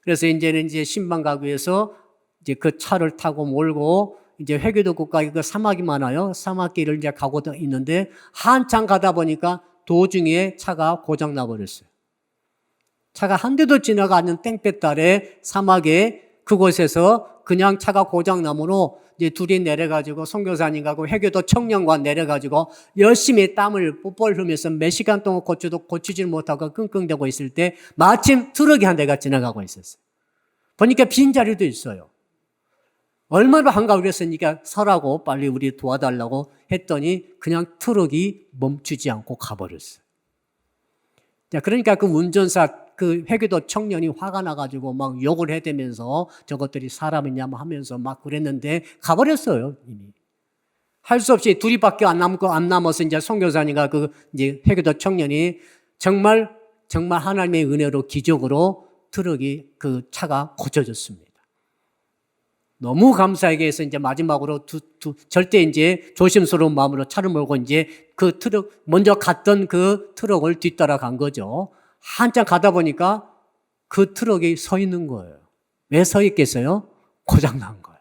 그래서 이제는 신방가구에서 이제 그 차를 타고 몰고 이제 회교도 국가에 그 사막이 많아요. 사막길을 이제 가고 있는데 한참 가다 보니까 도중에 차가 고장 나버렸어요. 차가 한 대도 지나가 않는 땡볕달에 사막에 그곳에서 그냥 차가 고장 나므로 이제 둘이 내려가지고 선교사님하고 회교도 청년과 내려가지고 열심히 땀을 뻘뻘 흘리면서 몇 시간 동안 고치질 못하고 끙끙대고 있을 때 마침 트럭이 한 대가 지나가고 있었어요. 보니까 빈자리도 있어요. 얼마나 한가하고 그랬으니까 서라고 빨리 우리 도와달라고 했더니 그냥 트럭이 멈추지 않고 가버렸어요. 자, 그러니까 그 운전사 그 회교도 청년이 화가 나가지고 막 욕을 해대면서 저것들이 사람이냐 하면서 막 그랬는데 가버렸어요, 이미. 할 수 없이 둘이밖에 안 남아서 이제 선교사님과 그 이제 회교도 청년이 정말 하나님의 은혜로 기적으로 트럭이 그 차가 고쳐졌습니다. 너무 감사하게 해서 이제 마지막으로 절대 이제 조심스러운 마음으로 차를 몰고 이제 그 먼저 갔던 그 트럭을 뒤따라 간 거죠. 한참 가다 보니까 그 트럭이 서 있는 거예요. 왜 서 있겠어요? 고장난 거예요.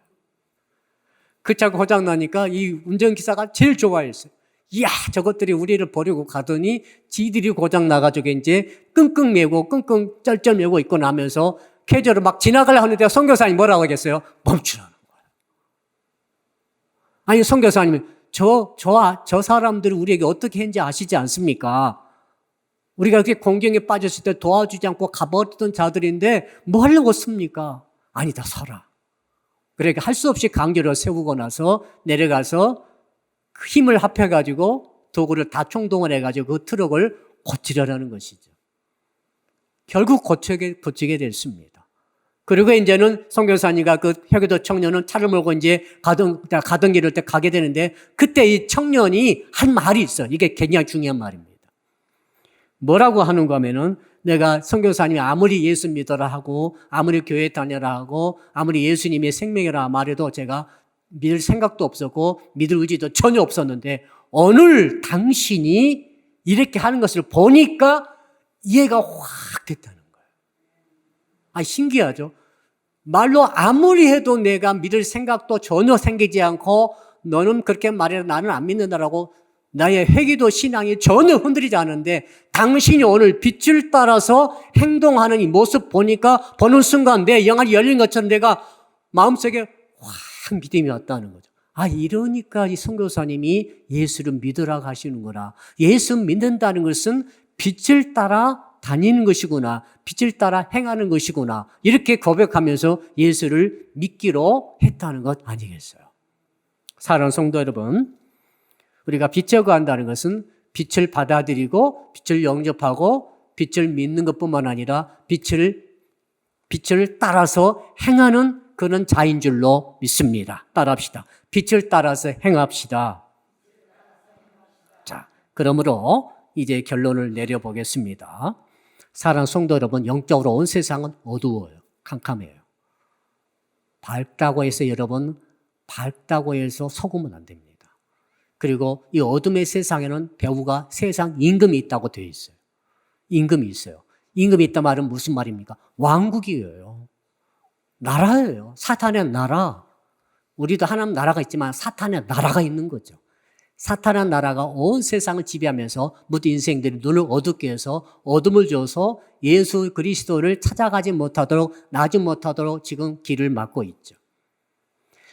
그 차가 고장나니까 이 운전기사가 제일 좋아했어요. 이야, 저것들이 우리를 버리고 가더니 지들이 고장나가지고 이제 끙끙 매고 끙끙 쩔쩔 매고 있고 나면서 캐저로 막 지나가려 하는데 선교사님이 뭐라고 하겠어요? 멈추라는 거예요. 아니, 선교사님이 저 사람들이 우리에게 어떻게 했는지 아시지 않습니까? 우리가 그렇게 공경에 빠졌을 때 도와주지 않고 가버렸던 자들인데 뭐 하려고 씁니까? 아니다, 서라. 그러니까 할 수 없이 강제로 세우고 나서 내려가서 힘을 합해가지고 도구를 다 총동원 해가지고 그 트럭을 고치려는 것이죠. 결국 고치게 됐습니다. 그리고 이제는 선교사님과 그 회교도 청년은 차를 몰고 이제 가던 길을 때 가게 되는데 그때 이 청년이 한 말이 있어요. 이게 굉장히 중요한 말입니다. 뭐라고 하는가 하면은 내가 선교사님이 아무리 예수 믿어라 하고 아무리 교회 다녀라 하고 아무리 예수님의 생명이라 말해도 제가 믿을 생각도 없었고 믿을 의지도 전혀 없었는데 오늘 당신이 이렇게 하는 것을 보니까 이해가 확 됐다는 거예요. 아, 신기하죠? 말로 아무리 해도 내가 믿을 생각도 전혀 생기지 않고 너는 그렇게 말해도 나는 안 믿는다라고 나의 회기도 신앙이 전혀 흔들리지 않은데 당신이 오늘 빛을 따라서 행동하는 이 모습 보는 순간 내 영안이 열린 것처럼 내가 마음속에 확 믿음이 왔다는 거죠. 아, 이러니까 이 선교사님이 예수를 믿으라고 하시는구나. 예수 믿는다는 것은 빛을 따라 다니는 것이구나. 빛을 따라 행하는 것이구나. 이렇게 고백하면서 예수를 믿기로 했다는 것 아니겠어요? 사랑하는 성도 여러분, 우리가 빛에 거한다는 것은 빛을 받아들이고 빛을 영접하고 빛을 믿는 것뿐만 아니라 빛을 따라서 행하는 그런 자인 줄로 믿습니다. 따라합시다. 빛을 따라서 행합시다. 자, 그러므로 이제 결론을 내려보겠습니다. 사랑하는 성도 여러분, 영적으로 온 세상은 어두워요. 캄캄해요. 밝다고 해서 여러분, 밝다고 해서 속으면 안 됩니다. 그리고 이 어둠의 세상에는 배우가 세상 임금이 있다고 되어 있어요. 임금이 있어요. 임금이 있다 말은 무슨 말입니까? 왕국이에요. 나라예요. 사탄의 나라. 우리도 하나님 나라가 있지만 사탄의 나라가 있는 거죠. 사탄의 나라가 온 세상을 지배하면서 모든 인생들이 눈을 어둡게 해서 어둠을 줘서 예수 그리스도를 찾아가지 못하도록 나지 못하도록 지금 길을 막고 있죠.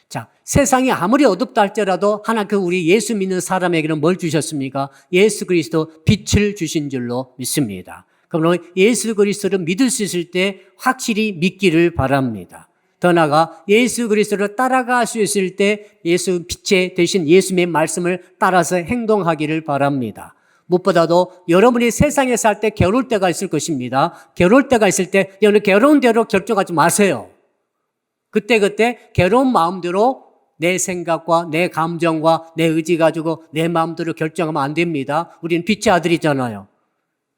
자, 세상이 아무리 어둡다 할지라도 하나님 우리 예수 믿는 사람에게는 뭘 주셨습니까? 예수 그리스도 빛을 주신 줄로 믿습니다. 그러면 예수 그리스도를 믿을 수 있을 때 확실히 믿기를 바랍니다. 더 나아가 예수 그리스도를 따라갈 수 있을 때 예수 빛의 대신 예수님의 말씀을 따라서 행동하기를 바랍니다. 무엇보다도 여러분이 세상에 살 때 괴로울 때가 있을 것입니다. 괴로울 때가 있을 때 여러분 괴로운 대로 결정하지 마세요. 그때 괴로운 마음대로 내 생각과 내 감정과 내 의지 가지고 내 마음대로 결정하면 안 됩니다. 우리는 빛의 아들이잖아요.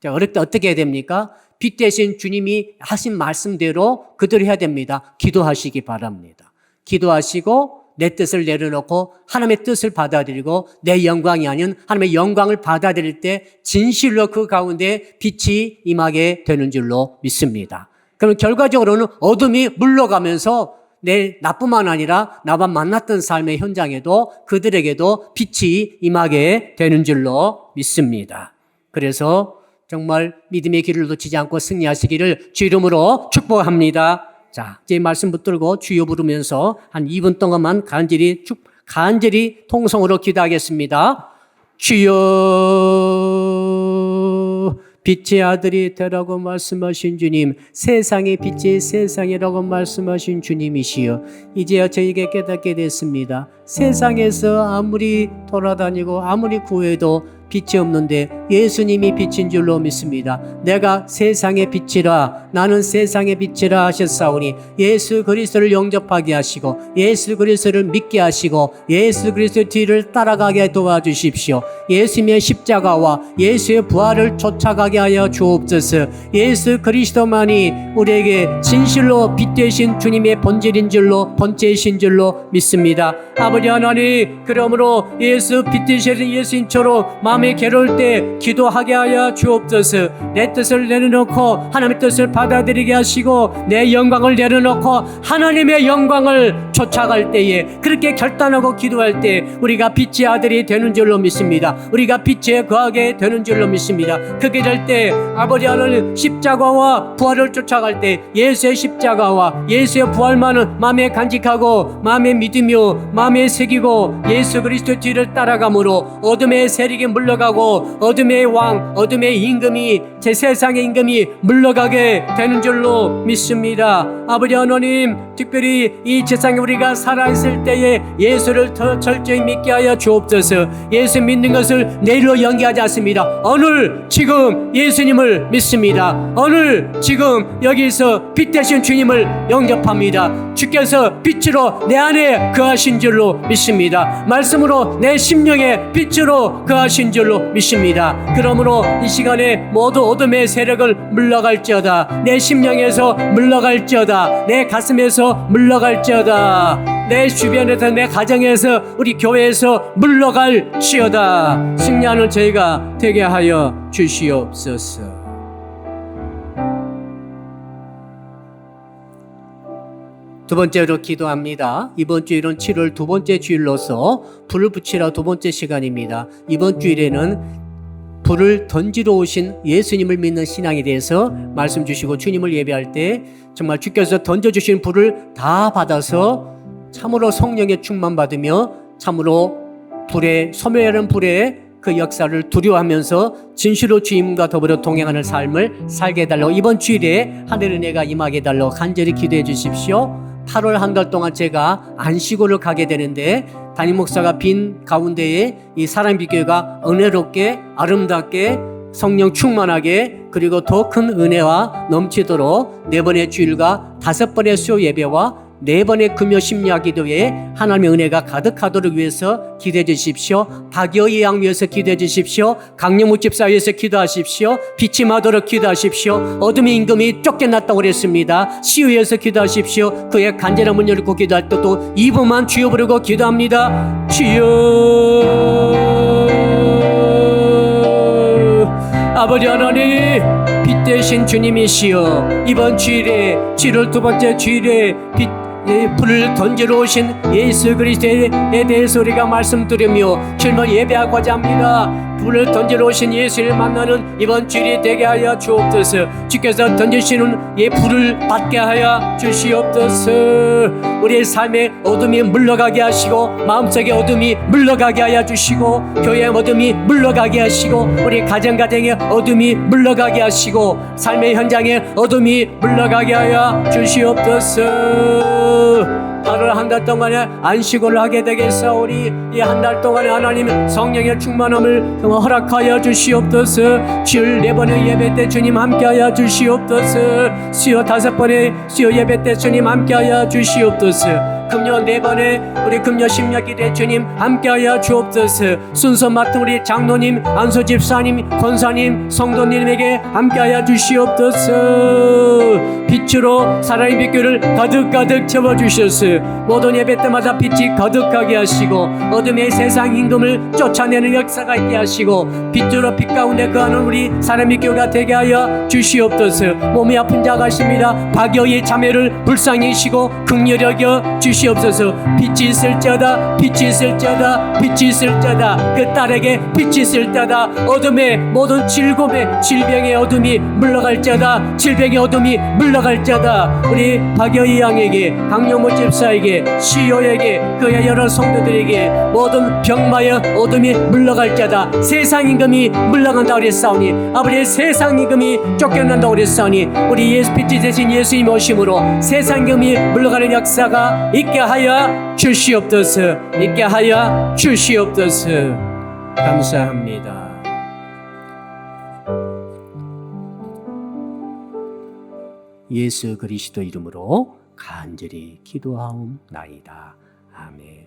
자, 어릴 때 어떻게 해야 됩니까? 빛 대신 주님이 하신 말씀대로 그대로 해야 됩니다. 기도하시기 바랍니다. 기도하시고 내 뜻을 내려놓고 하나님의 뜻을 받아들이고 내 영광이 아닌 하나님의 영광을 받아들일 때 진실로 그 가운데 빛이 임하게 되는 줄로 믿습니다. 그럼 결과적으로는 어둠이 물러가면서 내 나뿐만 아니라 나만 만났던 삶의 현장에도 그들에게도 빛이 임하게 되는 줄로 믿습니다. 그래서 정말 믿음의 길을 놓치지 않고 승리하시기를 주 이름으로 축복합니다. 자, 제 말씀 붙들고 주여 부르면서 한 2분 동안만 간절히 통성으로 기도하겠습니다. 주여, 빛의 아들이 되라고 말씀하신 주님, 세상의 빛이 세상이라고 말씀하신 주님이시여, 이제야 저에게 깨닫게 됐습니다. 세상에서 아무리 돌아다니고 아무리 구해도 빛이 없는데 예수님이 빛인 줄로 믿습니다. 내가 세상의 빛이라, 나는 세상의 빛이라 하셨사오니 예수 그리스도를 영접하게 하시고 예수 그리스도를 믿게 하시고 예수 그리스도의 뒤를 따라가게 도와주십시오. 예수님의 십자가와 예수의 부활을 쫓아가게 하여 주옵소서. 예수 그리스도만이 우리에게 진실로 빛 되신 주님의 본질인 줄로, 본체이신 줄로 믿습니다. 아버지 하나님, 그러므로 예수 빛 되신 예수님처럼 마음에 괴로울 때 기도하게 하여 주옵소서. 내 뜻을 내려놓고 하나님의 뜻을 받아들이게 하시고 내 영광을 내려놓고 하나님의 영광을 쫓아갈 때에, 그렇게 결단하고 기도할 때 우리가 빛의 아들이 되는 줄로 믿습니다. 우리가 빛에 거하게 되는 줄로 믿습니다. 그렇게 될 때 아버지 하나님, 십자가와 부활을 쫓아갈 때 예수의 십자가와 예수의 부활만은 마음에 간직하고 마음에 믿으며 마음에 새기고 예수 그리스도 뒤를 따라가므로 어둠의 세력이 물러가고 어둠의 왕, 어둠의 임금이, 제 세상의 임금이 물러가게 되는 줄로 믿습니다. 아버지 하나님, 특별히 이 세상에 우리가 살아있을 때에 예수를 더 철저히 믿게 하여 주옵소서. 예수 믿는 것을 내일로 연기하지 않습니다. 오늘 지금 예수님을 믿습니다. 오늘 지금 여기서 빛 되신 주님을 영접합니다. 주께서 빛으로 내 안에 거하신 줄로 믿습니다. 말씀으로 내 심령에 빛으로 거하신 줄로 믿습니다. 그러므로 이 시간에 모두 어둠의 세력을 물러갈지어다. 내 심령에서 물러갈지어다. 내 가슴에서 물러갈지어다. 내 주변에서, 내 가정에서, 우리 교회에서 물러갈지어다. 승리하는 저희가 되게 하여 주시옵소서. 두 번째로 기도합니다. 이번 주일은 7월 두 번째 주일로서 불을 붙이라 두 번째 시간입니다. 이번 주일에는 불을 던지러 오신 예수님을 믿는 신앙에 대해서 말씀 주시고, 주님을 예배할 때 정말 주께서 던져주신 불을 다 받아서 참으로 성령의 충만 받으며 참으로 불에, 소멸하는 불에 그 역사를 두려워하면서 진실로 주님과 더불어 동행하는 삶을 살게 해달라고, 이번 주일에 하늘의 은혜가 임하게 해달라고 간절히 기도해 주십시오. 8월 한 달 동안 제가 안식오를 가게 되는데 담임 목사가 빈 가운데에 이 사랑빛교회가 은혜롭게 아름답게 성령 충만하게 그리고 더 큰 은혜와 넘치도록 4번의 주일과 5번의 수요 예배와 네 번의 금요 심야 기도에 하나님의 은혜가 가득하도록 위해서 기도해 주십시오. 박여희 양 위해서 기도해 주십시오. 강영묵 집사 위해서 기도하십시오. 빛이 마도록 기도하십시오. 어둠의 임금이 쫓겨났다고 그랬습니다. 시우 위해서 기도하십시오. 그의 간절한 문 열고 기도할 때도 2분만 주여 부르고 기도합니다. 주여. 아버지 하나님, 빛 대신 주님이시여, 이번 주일에 7월 두 번째 주일에 불을 던지러 오신 예수 그리스도에 대해서 우리가 말씀드리며 주님을 예배하고자 합니다. 불을 던지러 오신 예수를 만나는 이번 주일이 되게 하여 주옵소서. 주께서 던지시는 불을 받게 하여 주시옵소서. 우리의 삶의 어둠이 물러가게 하시고, 마음속의 어둠이 물러가게 하여 주시고, 교회의 어둠이 물러가게 하시고, 우리 가정의 어둠이 물러가게 하시고, 삶의 현장에 어둠이 물러가게 하여 주시옵소서. 하루 한 달 동안에 안식을 하게 되겠사오니 이 한 달 동안에 하나님 성령의 충만함을 허락하여 주시옵소서. 주일 4번의 예배 때 주님 함께하여 주시옵소서. 수요 5번의 수요 예배 때 주님 함께하여 주시옵소서. 금요 4번에 우리 금요 심야 기도에 주님 함께하여 주옵소서. 순서 맡은 우리 장로님, 안수 집사님, 권사님, 성도님에게 함께하여 주시옵소서. 빛으로 사랑의 빛교를 가득가득 채워주셔서 모든 예배 때마다 빛이 가득하게 하시고, 어둠의 세상 임금을 쫓아내는 역사가 있게 하시고, 빛으로 빛 가운데 거하는 우리 사랑의 교가 되게 하여 주시옵소서. 몸이 아픈 자가 있습니다. 박여의 자매를 불쌍히 여기시고 긍휼히 여겨 주시옵소서. 빛이 있을지어다, 빛이 있을지어다, 빛이 있을지어다. 그 딸에게 빛이 있을지어다. 어둠의 모든 질병의 어둠이 물러갈지어다. 질병의 어둠이 물러갈지어다. 우리 박여희 양에게, 강영모 집사에게, 시효에게, 그의 여러 성도들에게 모든 병마의 어둠이 물러갈지어다. 세상 임금이 물러간다고 그랬사오니, 아버지의 세상 임금이 쫓겨난다고 그랬사오니, 우리 예수 빛이 되신 예수님 오심으로 세상 임금이 물러가는 역사가 있게 하여 주시옵소서. 있게 하여 주시옵소서. 감사합니다. 예수 그리스도 이름으로 간절히 기도하옵나이다. 아멘.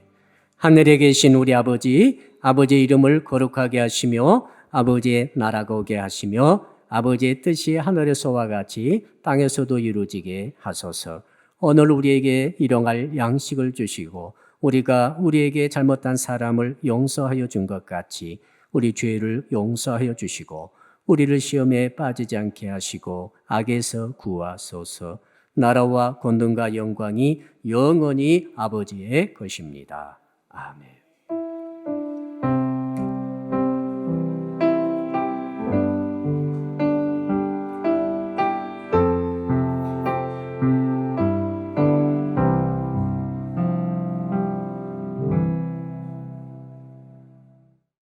하늘에 계신 우리 아버지, 아버지의 이름을 거룩하게 하시며 아버지의 나라가 오게 하시며 아버지의 뜻이 하늘에서와 같이 땅에서도 이루어지게 하소서. 오늘 우리에게 일용할 양식을 주시고 우리가 우리에게 잘못한 사람을 용서하여 준 것 같이 우리 죄를 용서하여 주시고 우리를 시험에 빠지지 않게 하시고 악에서 구하소서. 나라와 권능과 영광이 영원히 아버지의 것입니다. 아멘.